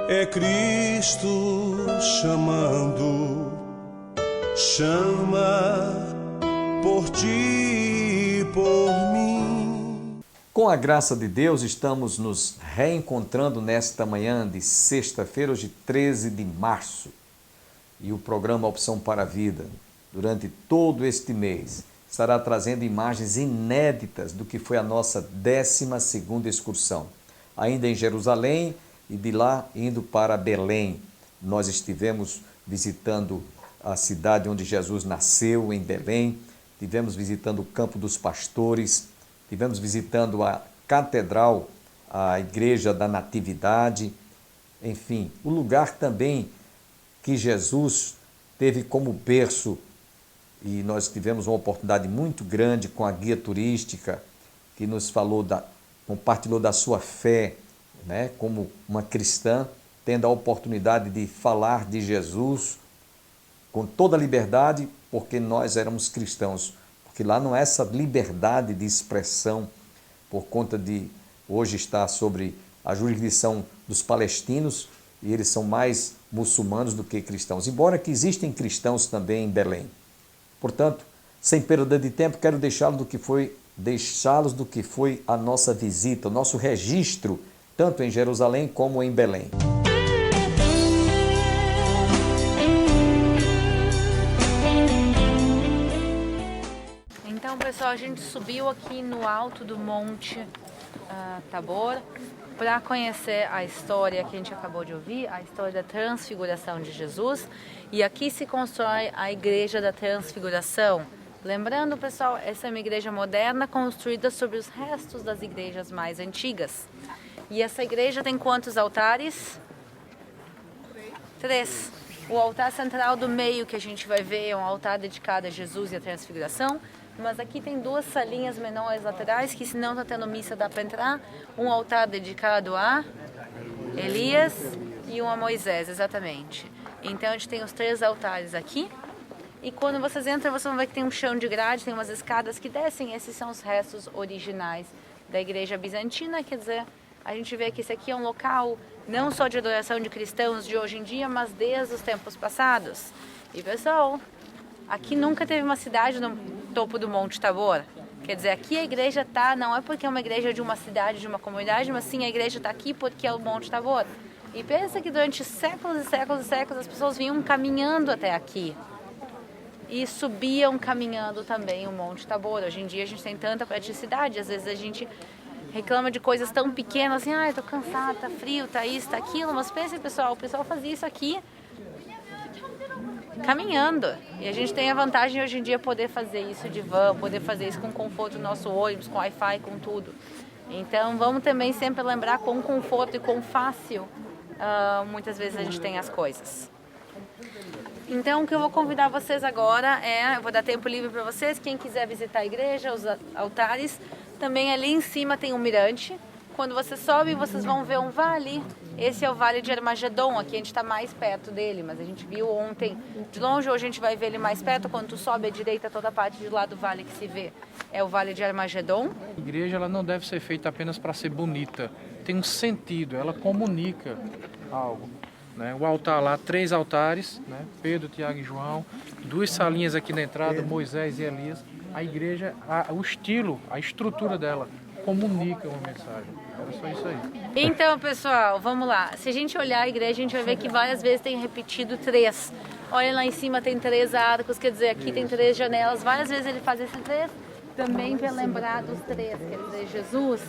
É Cristo chamando, chama por ti e por mim. Com a graça de Deus, estamos nos reencontrando nesta manhã de sexta-feira, hoje 13 de março. E o programa Opção para a Vida, durante todo este mês, estará trazendo imagens inéditas do que foi a nossa 12ª excursão. Ainda em Jerusalém e de lá indo para Belém. Nós estivemos visitando a cidade onde Jesus nasceu, em Belém. Estivemos visitando o Campo dos Pastores. Estivemos visitando a Catedral, a Igreja da Natividade. Enfim, o lugar também que Jesus teve como berço, e nós tivemos uma oportunidade muito grande com a guia turística, que nos compartilhou da sua fé, né, como uma cristã, tendo a oportunidade de falar de Jesus com toda a liberdade, porque nós éramos cristãos. Porque lá não é essa liberdade de expressão, por conta de hoje estar sobre a jurisdição dos palestinos, e eles são mais muçulmanos do que cristãos, embora que existem cristãos também em Belém. Portanto, sem perda de tempo, quero deixá-los do que foi a nossa visita, o nosso registro, tanto em Jerusalém como em Belém. Então, pessoal, a gente subiu aqui no alto do Monte Tabor para conhecer a história que a gente acabou de ouvir, a história da transfiguração de Jesus. E aqui se constrói a Igreja da Transfiguração. Lembrando, pessoal, essa é uma igreja moderna construída sobre os restos das igrejas mais antigas. E essa igreja tem quantos altares? 3. O altar central do meio que a gente vai ver é um altar dedicado a Jesus e a Transfiguração. Mas aqui tem 2 salinhas menores laterais que, se não está tendo missa, dá para entrar. Um altar dedicado a Elias e um a Moisés, exatamente. Então a gente tem os 3 altares aqui. E quando vocês entram, vocês vão ver que tem um chão de grade, tem umas escadas que descem. Esses são os restos originais da igreja bizantina. Quer dizer, a gente vê que esse aqui é um local não só de adoração de cristãos de hoje em dia, mas desde os tempos passados. E pessoal, aqui nunca teve uma cidade no topo do Monte Tabor. Quer dizer, aqui a igreja está, não é porque é uma igreja de uma cidade, de uma comunidade, mas sim a igreja está aqui porque é o Monte Tabor. E pensa que durante séculos e séculos e séculos as pessoas vinham caminhando até aqui. E subiam caminhando também o Monte Tabor. Hoje em dia a gente tem tanta praticidade, às vezes a gente reclama de coisas tão pequenas, assim, tô cansado, tá frio, tá isso, tá aquilo. Mas pensem, pessoal, o pessoal fazia isso aqui caminhando. E a gente tem a vantagem hoje em dia poder fazer isso de van, poder fazer isso com conforto no nosso ônibus, com Wi-Fi, com tudo. Então vamos também sempre lembrar com conforto e com fácil muitas vezes a gente tem as coisas. Então o que eu vou convidar vocês agora eu vou dar tempo livre para vocês, quem quiser visitar a igreja, os altares, também ali em cima tem um mirante. Quando você sobe, vocês vão ver um vale. Esse é o Vale de Armagedon. Aqui a gente está mais perto dele, mas a gente viu ontem de longe. Hoje a gente vai ver ele mais perto. Quando tu sobe à direita, toda a parte de lá do vale que se vê é o Vale de Armagedon. A igreja ela não deve ser feita apenas para ser bonita. Tem um sentido, ela comunica algo. Né? O altar lá, 3 altares, né? Pedro, Tiago e João. 2 salinhas aqui na entrada, Moisés e Elias. A igreja, o estilo, a estrutura dela comunica uma mensagem. Era só isso aí. Então, pessoal, vamos lá. Se a gente olhar a igreja, a gente vai ver que várias vezes tem repetido 3. Olha, lá em cima tem 3 arcos, quer dizer, aqui tem 3 janelas. Várias vezes ele faz esse 3, também para lembrar dos 3, quer dizer, Jesus,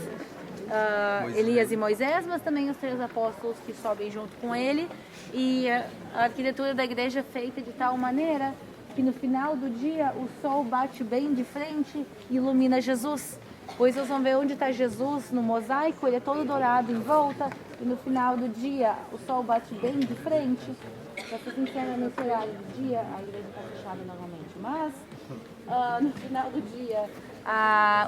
Elias e Moisés, mas também os 3 apóstolos que sobem junto com ele. E a arquitetura da igreja é feita de tal maneira que no final do dia o sol bate bem de frente e ilumina Jesus. Pois vocês vão ver onde está Jesus no mosaico, ele é todo dourado em volta, e no final do dia o sol bate bem de frente. Para ser sincera, nesse horário do dia, a igreja está fechada normalmente, mas no final do dia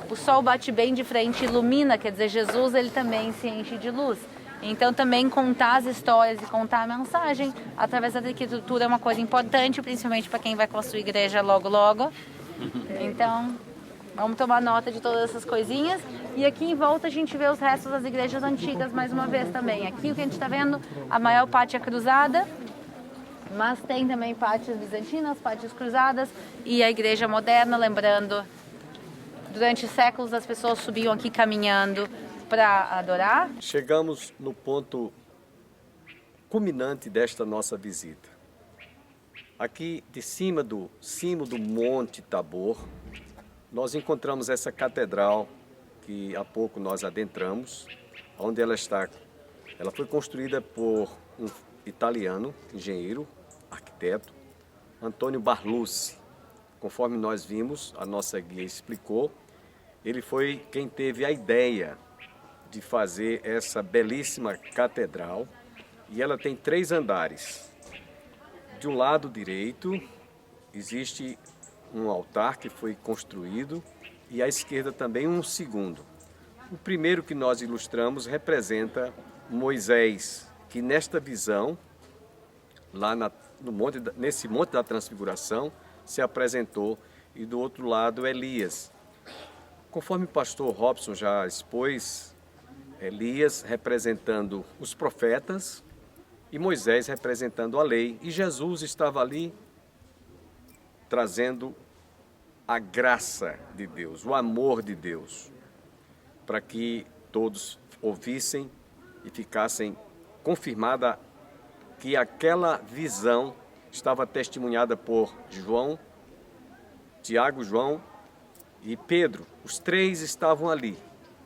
o sol bate bem de frente e ilumina, quer dizer, Jesus ele também se enche de luz. Então também contar as histórias e contar a mensagem através da arquitetura é uma coisa importante, principalmente para quem vai construir igreja logo logo. Então Vamos tomar nota de todas essas coisinhas. E aqui em volta a gente vê os restos das igrejas antigas mais uma vez também. Aqui o que a gente está vendo, a maior parte é cruzada, mas tem também pátias bizantinas, pátias cruzadas e a igreja moderna, lembrando, durante séculos as pessoas subiam aqui caminhando para adorar. Chegamos no ponto culminante desta nossa visita. Aqui de cima do cimo do Monte Tabor, nós encontramos essa catedral que há pouco nós adentramos, onde ela está. Ela foi construída por um italiano, engenheiro, arquiteto, Antônio Barlucci. Conforme nós vimos, a nossa guia explicou, ele foi quem teve a ideia de fazer essa belíssima catedral, e ela tem 3 andares. De um lado direito existe um altar que foi construído e à esquerda também um segundo. O primeiro que nós ilustramos representa Moisés, que nesta visão, lá nesse Monte da Transfiguração, se apresentou, e do outro lado Elias. Conforme o pastor Robson já expôs, Elias representando os profetas e Moisés representando a lei. E Jesus estava ali trazendo a graça de Deus, o amor de Deus, para que todos ouvissem e ficassem confirmada que aquela visão estava testemunhada por João, Tiago, João e Pedro. Os 3 estavam ali,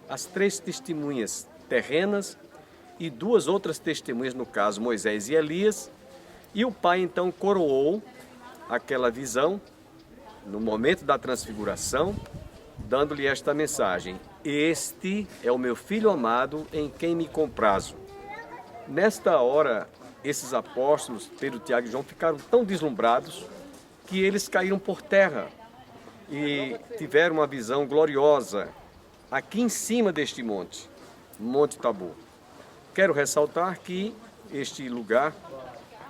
as 3 testemunhas terrenas e 2 outras testemunhas, no caso Moisés e Elias, e o Pai então coroou aquela visão no momento da transfiguração, dando-lhe esta mensagem: este é o meu Filho amado em quem me comprazo. Nesta hora, esses apóstolos, Pedro, Tiago e João, ficaram tão deslumbrados que eles caíram por terra e tiveram uma visão gloriosa aqui em cima deste monte, Monte Tabor. Quero ressaltar que este lugar,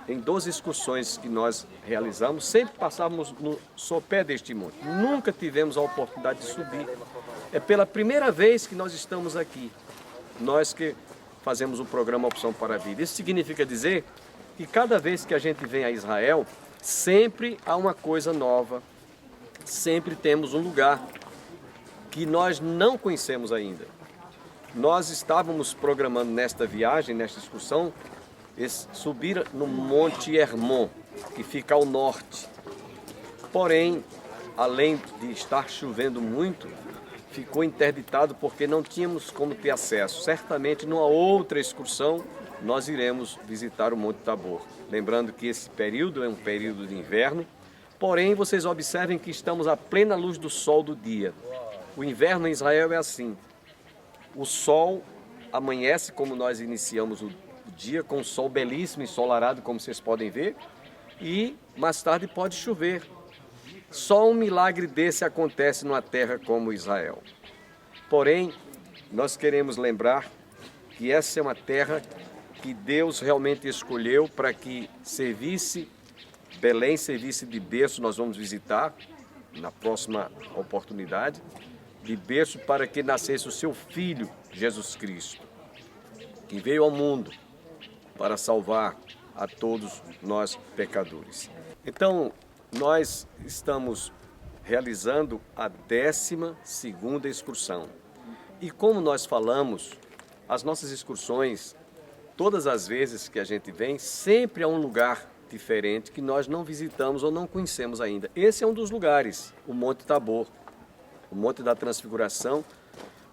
em 12 excursões que nós realizamos, sempre passávamos no sopé deste monte. Nunca tivemos a oportunidade de subir. É pela primeira vez que nós estamos aqui, nós que fazemos o programa Opção para a Vida. Isso significa dizer que cada vez que a gente vem a Israel, sempre há uma coisa nova, sempre temos um lugar que nós não conhecemos ainda. Nós estávamos programando nesta viagem, nesta excursão, subir no Monte Hermon, que fica ao norte. Porém, além de estar chovendo muito, ficou interditado porque não tínhamos como ter acesso. Certamente, numa outra excursão, nós iremos visitar o Monte Tabor. Lembrando que esse período é um período de inverno, porém, vocês observem que estamos à plena luz do sol do dia. O inverno em Israel é assim. O sol amanhece, como nós iniciamos o dia, com um sol belíssimo, ensolarado, como vocês podem ver, e mais tarde pode chover. Só um milagre desse acontece numa terra como Israel. Porém, nós queremos lembrar que essa é uma terra que Deus realmente escolheu para que servisse, Belém servisse de berço. Nós vamos visitar na próxima oportunidade, de berço para que nascesse o seu Filho, Jesus Cristo, que veio ao mundo para salvar a todos nós pecadores. Então, nós estamos realizando a 12ª excursão. E como nós falamos, as nossas excursões, todas as vezes que a gente vem, sempre há um lugar diferente que nós não visitamos ou não conhecemos ainda. Esse é um dos lugares, o Monte Tabor, o Monte da Transfiguração,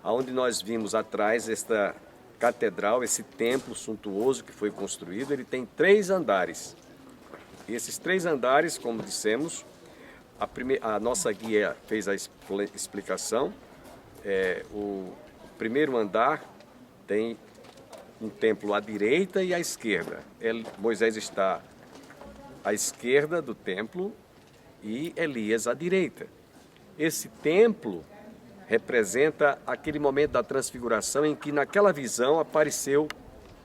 onde nós vimos atrás esta catedral, esse templo suntuoso que foi construído. Ele tem 3 andares. E esses 3 andares, como dissemos, a nossa guia fez a explicação. O primeiro andar tem um templo à direita e à esquerda. Moisés está à esquerda do templo e Elias à direita. Esse templo representa aquele momento da transfiguração em que naquela visão apareceu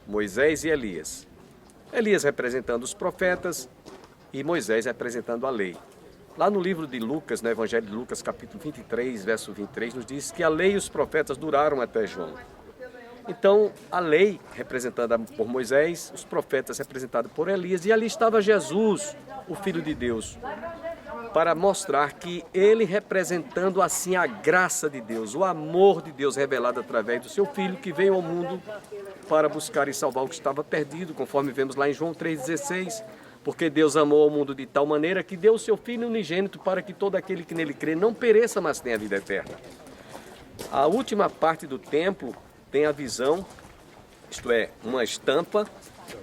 Moisés e Elias. Elias representando os profetas e Moisés representando a lei. Lá no livro de Lucas, no Evangelho de Lucas, capítulo 23, verso 23, nos diz que a lei e os profetas duraram até João. Então, a lei representada por Moisés, os profetas representados por Elias, e ali estava Jesus, o Filho de Deus, para mostrar que ele representando assim a graça de Deus, o amor de Deus revelado através do seu Filho, que veio ao mundo para buscar e salvar o que estava perdido, conforme vemos lá em João 3,16, porque Deus amou o mundo de tal maneira que deu o seu Filho unigênito para que todo aquele que nele crê não pereça, mas tenha a vida eterna. A última parte do templo tem a visão, isto é, uma estampa,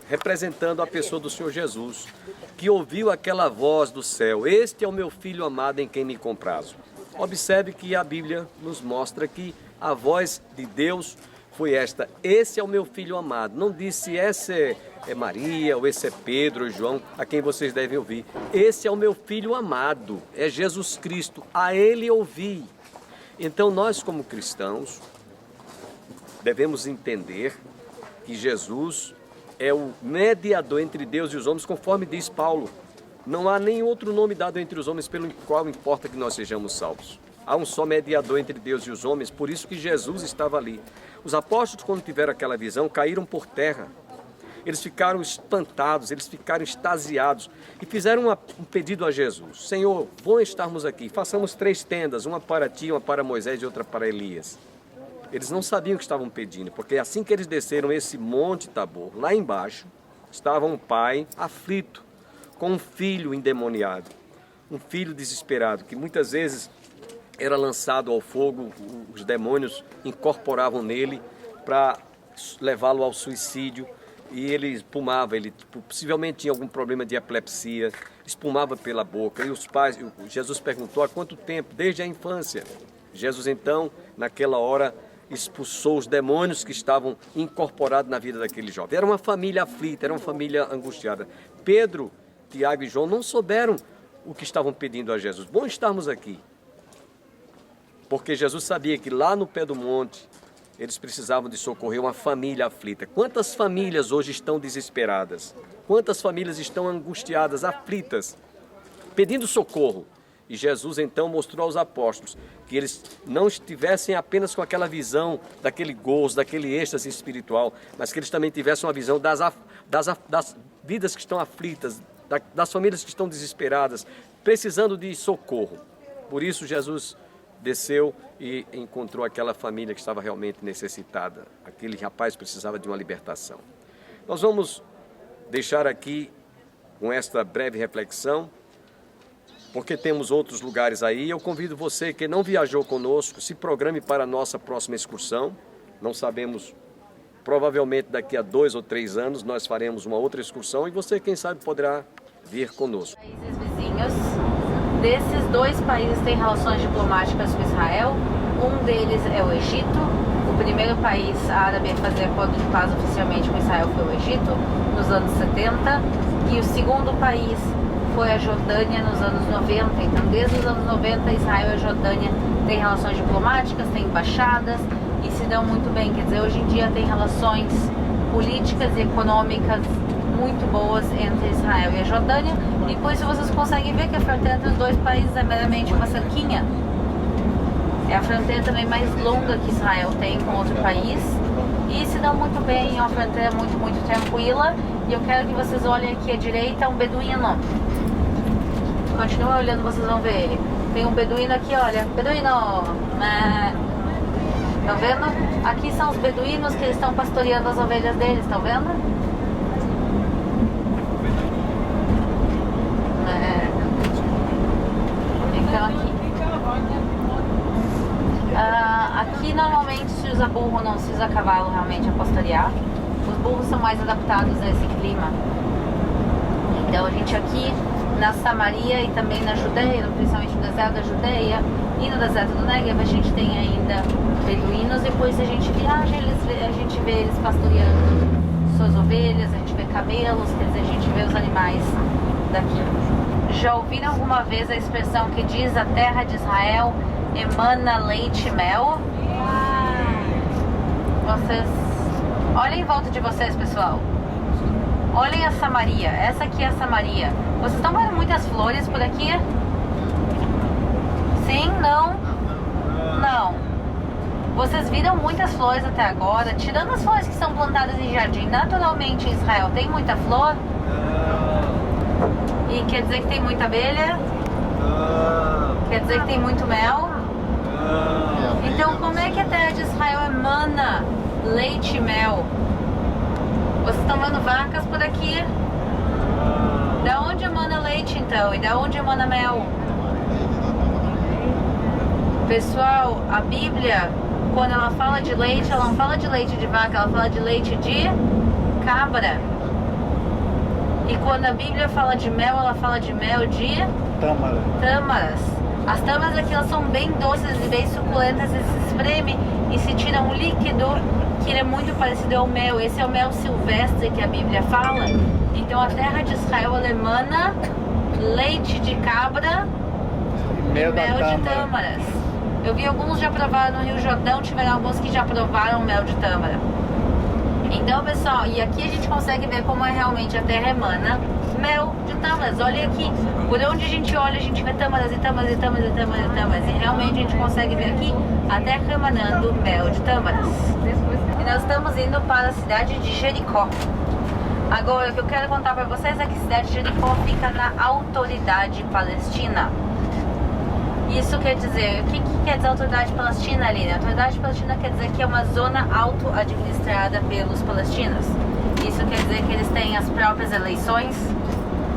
representando a pessoa do Senhor Jesus, que ouviu aquela voz do céu: este é o meu Filho amado em quem me comprazo. Observe que a Bíblia nos mostra que a voz de Deus foi esta: esse é o meu Filho amado. Não disse essa é Maria, ou esse é Pedro ou João, a quem vocês devem ouvir. Esse é o meu Filho amado, é Jesus Cristo, a Ele ouvi. Então nós, como cristãos, devemos entender que Jesus é o mediador entre Deus e os homens, conforme diz Paulo. Não há nem outro nome dado entre os homens pelo qual importa que nós sejamos salvos. Há um só mediador entre Deus e os homens, por isso que Jesus estava ali. Os apóstolos, quando tiveram aquela visão, caíram por terra. Eles ficaram espantados, eles ficaram extasiados e fizeram um pedido a Jesus: Senhor, bom estarmos aqui, façamos 3 tendas, uma para ti, uma para Moisés e outra para Elias. Eles não sabiam o que estavam pedindo, porque assim que eles desceram esse monte Tabor, lá embaixo, estava um pai aflito, com um filho endemoniado, um filho desesperado, que muitas vezes era lançado ao fogo, os demônios incorporavam nele para levá-lo ao suicídio, e ele espumava, ele possivelmente tinha algum problema de epilepsia, espumava pela boca, e os pais, Jesus perguntou: há quanto tempo? Desde a infância. Jesus então, naquela hora, expulsou os demônios que estavam incorporados na vida daquele jovem. Era uma família aflita, era uma família angustiada. Pedro, Tiago e João não souberam o que estavam pedindo a Jesus. Bom estarmos aqui, porque Jesus sabia que lá no pé do monte eles precisavam de socorrer uma família aflita. Quantas famílias hoje estão desesperadas? Quantas famílias estão angustiadas, aflitas, pedindo socorro? E Jesus então mostrou aos apóstolos que eles não estivessem apenas com aquela visão daquele gozo, daquele êxtase espiritual, mas que eles também tivessem uma visão das vidas que estão aflitas, das famílias que estão desesperadas, precisando de socorro. Por isso Jesus desceu e encontrou aquela família que estava realmente necessitada. Aquele rapaz precisava de uma libertação. Nós vamos deixar aqui com esta breve reflexão, porque temos outros lugares aí. Eu convido você que não viajou conosco, se programe para a nossa próxima excursão. Não sabemos, provavelmente daqui a 2 ou 3 anos nós faremos uma outra excursão e você, quem sabe, poderá vir conosco. Países vizinhos. Desses 2 países têm relações diplomáticas com Israel. Um deles é o Egito. O primeiro país árabe a fazer acordo de paz oficialmente com Israel foi o Egito, nos anos 70. E o segundo país foi a Jordânia nos anos 90. Então, desde os anos 90, Israel e a Jordânia têm relações diplomáticas, têm embaixadas e se dão muito bem. Quer dizer, hoje em dia tem relações políticas e econômicas muito boas entre Israel e a Jordânia. E por isso vocês conseguem ver que a fronteira entre os 2 países é meramente uma cerquinha. É a fronteira também mais longa que Israel tem com outro país. E se dão muito bem, é uma fronteira muito, muito tranquila. E eu quero que vocês olhem aqui à direita, um beduíno. Continua olhando, vocês vão ver ele. Tem um beduíno aqui, olha. Beduíno! Estão vendo? Aqui são os beduínos que eles estão pastoreando as ovelhas deles, estão vendo? Então aqui normalmente se usa burro, não se usa cavalo realmente a pastorear. Os burros são mais adaptados a esse clima. Então a gente aqui na Samaria e também na Judeia, principalmente no deserto da Judeia e no deserto do Negev, a gente tem ainda beduínos. Depois a gente viaja, a gente vê eles pastoreando suas ovelhas, a gente vê camelos, quer dizer, a gente vê os animais daqui. Já ouviram alguma vez a expressão que diz: a terra de Israel emana leite e mel? Vocês olhem em volta de vocês, pessoal. Olhem a Samaria. Essa aqui é a Samaria. Vocês estão vendo muitas flores por aqui? Sim, não, não. Vocês viram muitas flores até agora, tirando as flores que são plantadas em jardim. Naturalmente em Israel tem muita flor. E quer dizer que tem muita abelha? Quer dizer que tem muito mel? Então como é que a terra de Israel emana leite e mel? Vocês estão vendo vacas por aqui? Da onde emana leite então? E da onde emana mel? Pessoal, a Bíblia, quando ela fala de leite, ela não fala de leite de vaca, ela fala de leite de cabra. E quando a Bíblia fala de mel, ela fala de mel de tâmaras. As tâmaras aqui, elas são bem doces e bem suculentas, e se espreme e se tira um líquido que ele é muito parecido ao mel. Esse é o mel silvestre que a Bíblia fala. Então a terra de Israel, ela emana leite de cabra e mel de tâmaras. Eu vi alguns já provaram no Rio Jordão, tiveram alguns que já provaram mel de tâmara. Então, pessoal, e aqui a gente consegue ver como é realmente a terra emana mel de tâmaras. Olha aqui, por onde a gente olha, a gente vê tâmaras e tâmaras e tâmaras e tâmaras e tâmaras. E realmente a gente consegue ver aqui a terra emanando mel de tâmaras. E nós estamos indo para a cidade de Jericó. Agora, o que eu quero contar para vocês é que a cidade de Jericó fica na Autoridade Palestina. Isso quer dizer, o que quer dizer Autoridade Palestina, Aline? A Autoridade Palestina quer dizer que é uma zona auto-administrada pelos palestinos. Isso quer dizer que eles têm as próprias eleições.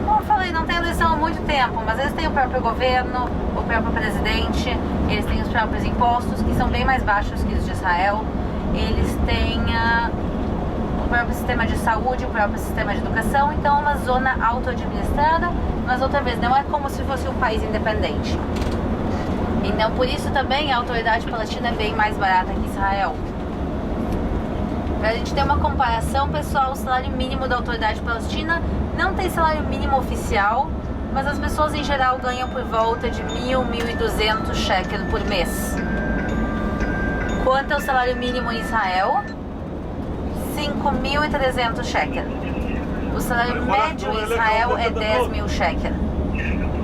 Como eu falei, não tem eleição há muito tempo, mas eles têm o próprio governo, o próprio presidente, eles têm os próprios impostos, que são bem mais baixos que os de Israel. Eles têm o próprio sistema de saúde, o próprio sistema de educação. Então é uma zona auto-administrada, mas outra vez, não é como se fosse um país independente. Então, por isso também a Autoridade Palestina é bem mais barata que Israel. Para a gente ter uma comparação, pessoal, o salário mínimo da Autoridade Palestina não tem salário mínimo oficial, mas as pessoas em geral ganham por volta de 1.200 shekel por mês. Quanto é o salário mínimo em Israel? 5.300 shekel. O salário médio em Israel é 10.000 shekel.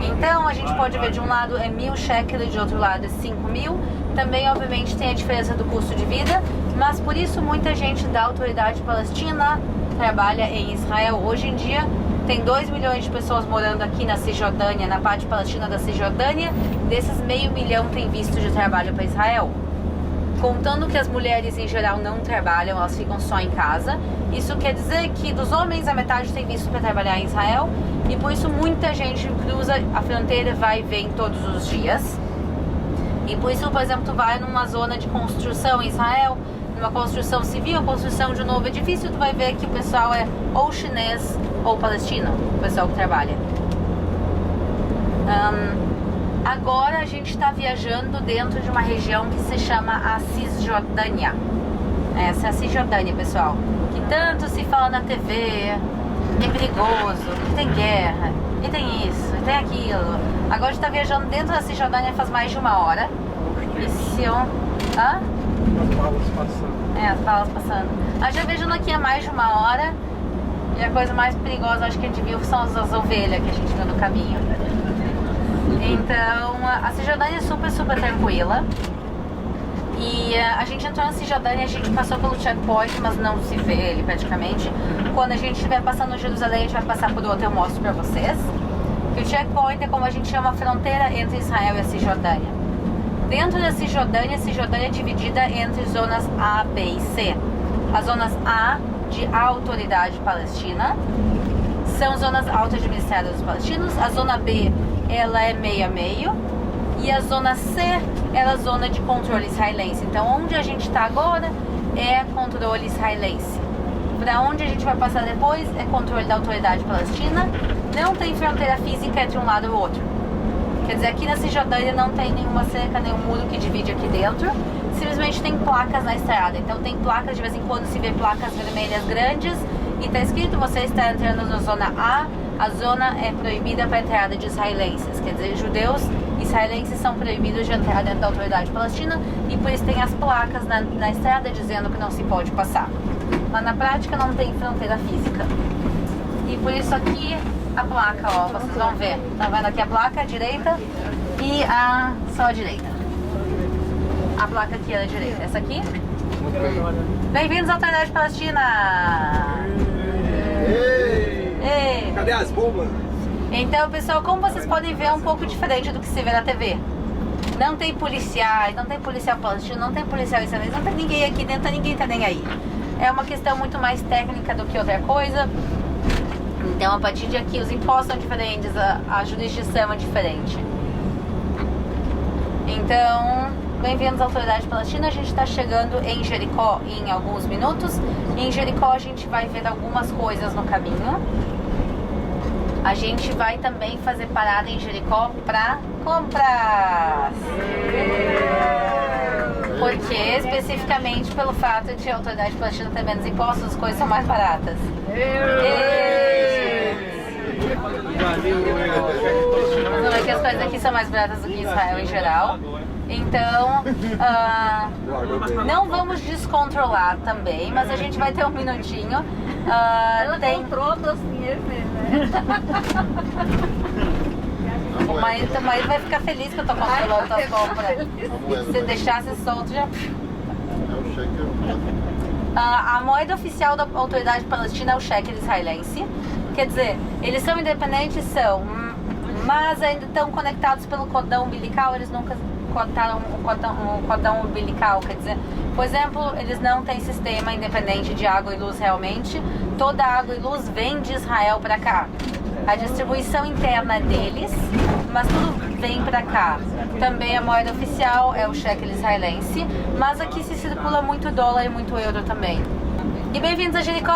Então a gente pode ver de um lado é 1.000 shekel e de outro lado é 5.000. Também obviamente tem a diferença do custo de vida, mas por isso muita gente da Autoridade Palestina trabalha em Israel. Hoje em dia tem 2 milhões de pessoas morando aqui na Cisjordânia, na parte palestina da Cisjordânia. Desses 500 mil têm visto de trabalho para Israel. Contando que as mulheres em geral não trabalham, elas ficam só em casa. Isso quer dizer que dos homens a metade tem visto para trabalhar em Israel. E por isso muita gente cruza a fronteira e vai e vem todos os dias. E por isso, por exemplo, tu vai numa zona de construção em Israel, numa construção civil, construção de um novo edifício, tu vai ver que o pessoal é ou chinês ou palestino, o pessoal que trabalha. Agora a gente está viajando dentro de uma região que se chama a Cisjordânia. Essa é a Cisjordânia, pessoal. Que tanto se fala na TV, que é perigoso, que tem guerra, e tem isso, e tem aquilo. Agora a gente está viajando dentro da Cisjordânia faz mais de 1 hora. E se eu... Hã? As balas passando. As balas passando. A gente está viajando aqui há mais de 1 hora. E a coisa mais perigosa, acho que a gente viu, são as ovelhas que a gente viu no caminho. Então, a Cisjordânia é super, super tranquila. E a gente entrou na Cisjordânia, a gente passou pelo checkpoint, mas não se vê ele praticamente. Quando a gente estiver passando em Jerusalém, a gente vai passar por outro, eu mostro pra vocês. Que o checkpoint é como a gente chama a fronteira entre Israel e a Cisjordânia. Dentro da Cisjordânia, a Cisjordânia é dividida entre zonas A, B e C. As zonas A, de Autoridade Palestina, são zonas auto-administradas dos palestinos. A zona B, ela é meio a meio. E a zona C, ela é a zona de controle israelense. Então, onde a gente está agora é controle israelense. Para onde a gente vai passar depois é controle da Autoridade Palestina. Não tem fronteira física entre um lado e o outro. Quer dizer, aqui na Cisjordânia não tem nenhuma cerca, nenhum muro que divide aqui dentro. Simplesmente tem placas na estrada. Então tem placas, de vez em quando se vê placas vermelhas grandes e está escrito: você está entrando na zona A zona é proibida para a entrada de israelenses. Quer dizer, judeus israelenses são proibidos de entrar dentro da Autoridade Palestina, e por isso tem as placas na estrada dizendo que não se pode passar. Mas na prática não tem fronteira física. E por isso aqui a placa, ó, vocês vão ver. Tá vendo aqui a placa à direita? e só a direita. A placa aqui é da direita. Essa aqui? Bem-vindos à Autoridade Palestina! Ei. Cadê as bombas? Então, pessoal, como vocês podem ver, é um pouco diferente do que se vê na TV. Não tem policiais, não tem policial palestino, não tem policial israelense, não tem ninguém aqui dentro, ninguém tá nem aí. É uma questão muito mais técnica do que outra coisa. Então, a partir de aqui, os impostos são diferentes, a jurisdição é diferente. Então, bem-vindos à Autoridade Palestina. A gente está chegando em Jericó em alguns minutos. Em Jericó, a gente vai ver algumas coisas no caminho. A gente vai também fazer parada em Jericó para compras. Porque, especificamente pelo fato de a Autoridade Palestina ter menos impostos, as coisas são mais baratas. Não é que as coisas aqui são mais baratas do que Israel em geral. Então, não vamos descontrolar também, mas a gente vai ter um minutinho. Ela comprou doce dinheiro mesmo, né? O marido vai ficar feliz que eu tô controlando as compras. Se deixasse solto já... A moeda oficial da Autoridade Palestina é o shekel israelense. Quer dizer, eles são independentes, mas ainda estão conectados pelo cordão umbilical. Eles nunca cortaram o cordão umbilical. Quer dizer, por exemplo, eles não têm sistema independente de água e luz realmente. Toda a água e luz vem de Israel para cá. A distribuição interna é deles, mas tudo vem para cá. Também a moeda oficial é o shekel israelense, mas aqui se circula muito dólar e muito euro também. E bem-vindos a Jericó!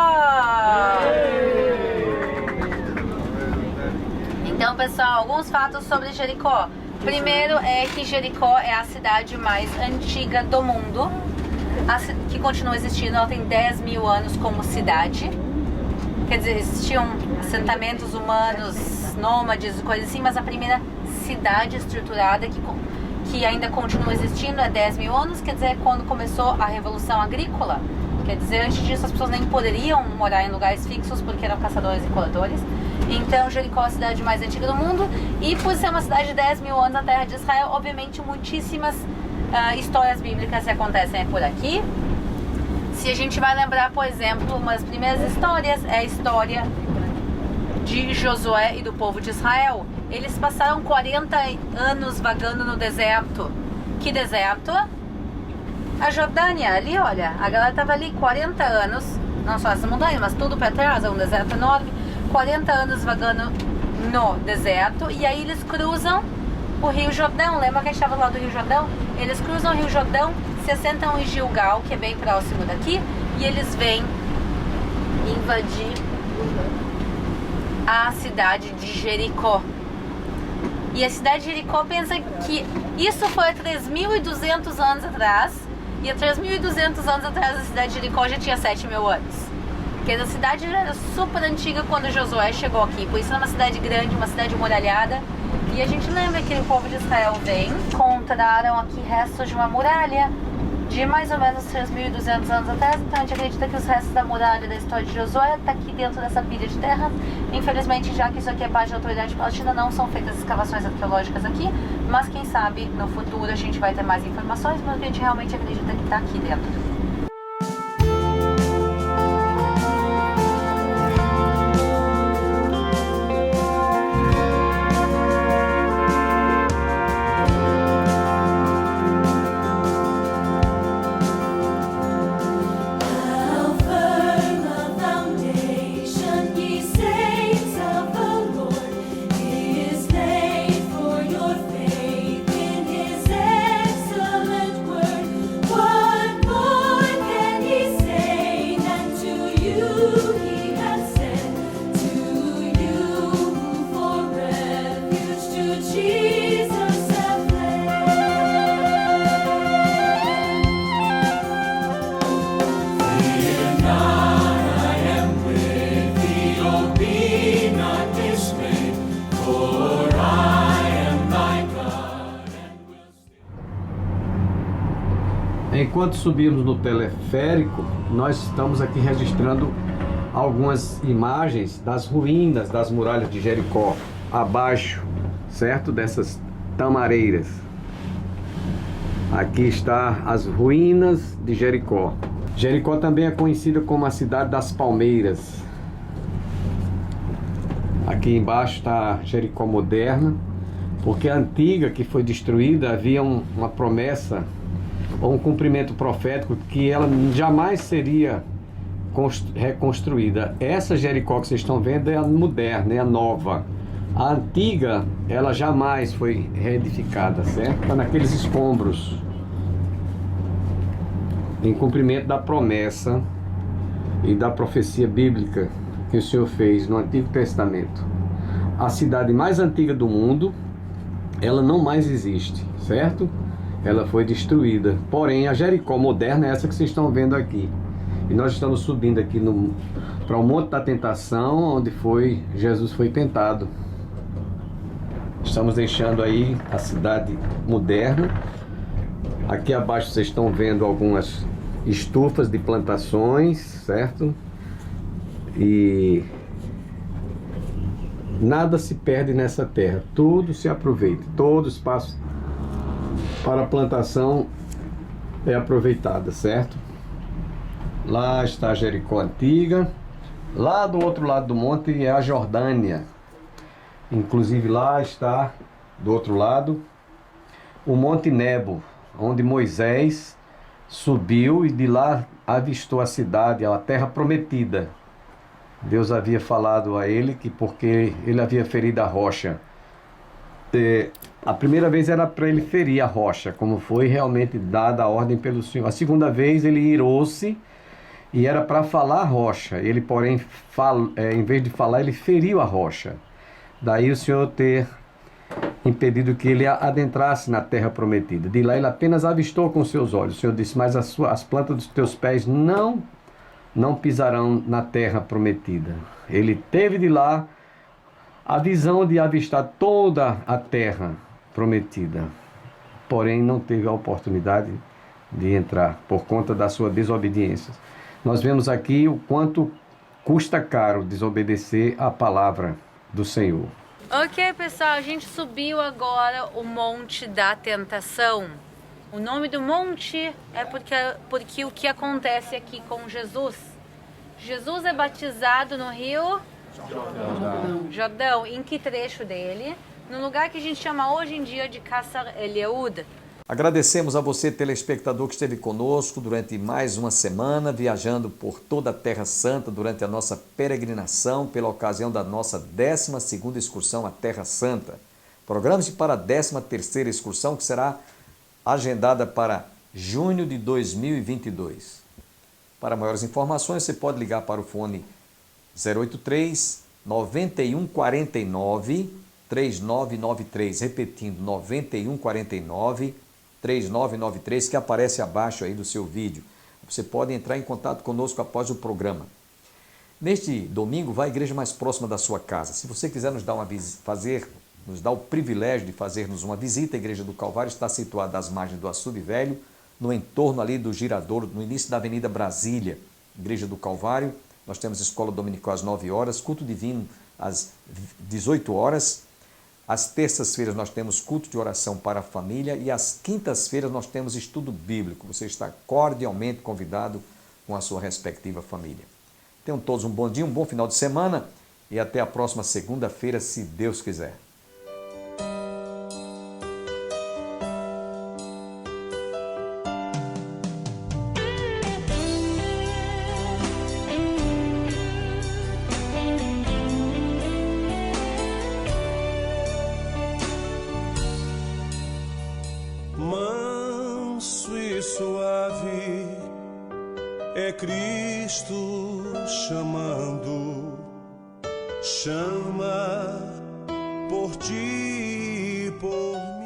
Então, pessoal, alguns fatos sobre Jericó. Primeiro é que Jericó é a cidade mais antiga do mundo, que continua existindo. Ela tem 10 mil anos como cidade. Quer dizer, existiam assentamentos humanos, nômades e coisas assim, mas a primeira cidade estruturada que ainda continua existindo é 10 mil anos, quer dizer, quando começou a Revolução Agrícola. Quer dizer, antes disso as pessoas nem poderiam morar em lugares fixos porque eram caçadores e coletores. Então, Jericó é a cidade mais antiga do mundo e por ser uma cidade de 10 mil anos na terra de Israel, obviamente muitíssimas histórias bíblicas acontecem por aqui. Se a gente vai lembrar, por exemplo, uma das primeiras histórias é a história de Josué e do povo de Israel. Eles passaram 40 anos vagando no deserto. Que deserto? A Jordânia, ali, olha, a galera tava ali 40 anos, não só essa montanha, mas tudo para trás, é um deserto enorme, 40 anos vagando no deserto, e aí eles cruzam o Rio Jordão. Lembra que a gente estava lá do Rio Jordão? Eles cruzam o Rio Jordão, se assentam em Gilgal, que é bem próximo daqui, e eles vêm invadir a cidade de Jericó. E a cidade de Jericó pensa que isso foi há 3.200 anos atrás, e há 3.200 anos atrás a cidade de Jericó já tinha 7 mil anos. Porque a cidade já era super antiga quando Josué chegou aqui, por isso é uma cidade grande, uma cidade muralhada. E a gente lembra que o povo de Israel encontraram aqui restos de uma muralha de mais ou menos 3.200 anos atrás. Então a gente acredita que os restos da muralha da história de Josué está aqui dentro dessa pilha de terra. Infelizmente, já que isso aqui é parte da Autoridade Palestina, não são feitas escavações arqueológicas aqui, mas quem sabe no futuro a gente vai ter mais informações, mas a gente realmente acredita que está aqui dentro. Enquanto subimos no teleférico, nós estamos aqui registrando algumas imagens das ruínas das muralhas de Jericó, abaixo, certo? Dessas Tamareiras. Aqui está as ruínas de Jericó. Jericó também é conhecida como a cidade das palmeiras. Aqui embaixo está Jericó moderna, porque a antiga que foi destruída havia uma promessa ou um cumprimento profético que ela jamais seria reconstruída. Essa Jericó que vocês estão vendo é a moderna, é a nova. A antiga, ela jamais foi reedificada, certo? Está naqueles escombros, em cumprimento da promessa e da profecia bíblica que o Senhor fez no Antigo Testamento. A cidade mais antiga do mundo, ela não mais existe, certo? Ela foi destruída. Porém, a Jericó moderna é essa que vocês estão vendo aqui. E nós estamos subindo aqui para o Monte da Tentação, onde Jesus foi tentado. Estamos deixando aí a cidade moderna. Aqui abaixo vocês estão vendo algumas estufas de plantações, certo? E nada se perde nessa terra, tudo se aproveita, todo espaço para a plantação é aproveitado, certo? Lá está a Jericó antiga. Lá do outro lado do monte é a Jordânia. Inclusive lá está, do outro lado, o Monte Nebo, onde Moisés subiu e de lá avistou a cidade, a terra prometida. Deus havia falado a ele que porque ele havia ferido a rocha. A primeira vez era para ele ferir a rocha, como foi realmente dada a ordem pelo Senhor. A segunda vez ele irou-se e era para falar a rocha. Ele, porém, em vez de falar, ele feriu a rocha. Daí o Senhor ter impedido que ele adentrasse na terra prometida. De lá ele apenas avistou com seus olhos. O Senhor disse, mas as plantas dos teus pés não pisarão na terra prometida. Ele teve de lá a visão de avistar toda a terra prometida. Porém não teve a oportunidade de entrar por conta da sua desobediência. Nós vemos aqui o quanto custa caro desobedecer a palavra do Senhor. Ok, pessoal, a gente subiu agora o Monte da Tentação. O nome do monte é porque o que acontece aqui com Jesus? Jesus é batizado no rio Jordão. Em que trecho dele? No lugar que a gente chama hoje em dia de Qasr El-Yehoud. Agradecemos a você, telespectador, que esteve conosco durante mais uma semana, viajando por toda a Terra Santa durante a nossa peregrinação, pela ocasião da nossa 12ª excursão à Terra Santa. Programa-se para a 13ª excursão, que será agendada para junho de 2022. Para maiores informações, você pode ligar para o fone 083 9149 3993, repetindo 9149 3993, que aparece abaixo aí do seu vídeo. Você pode entrar em contato conosco após o programa. Neste domingo, vá à igreja mais próxima da sua casa. Se você quiser nos dar o privilégio de fazer-nos uma visita, a Igreja do Calvário está situada às margens do Açude Velho, no entorno ali do Giradouro, no início da Avenida Brasília. Igreja do Calvário, nós temos escola dominical às 9 horas, culto divino às 18 horas. Às terças-feiras nós temos culto de oração para a família e às quintas-feiras nós temos estudo bíblico. Você está cordialmente convidado com a sua respectiva família. Tenham todos um bom dia, um bom final de semana e até a próxima segunda-feira, se Deus quiser. Manso e suave é Cristo chamando, chama por ti e por mim.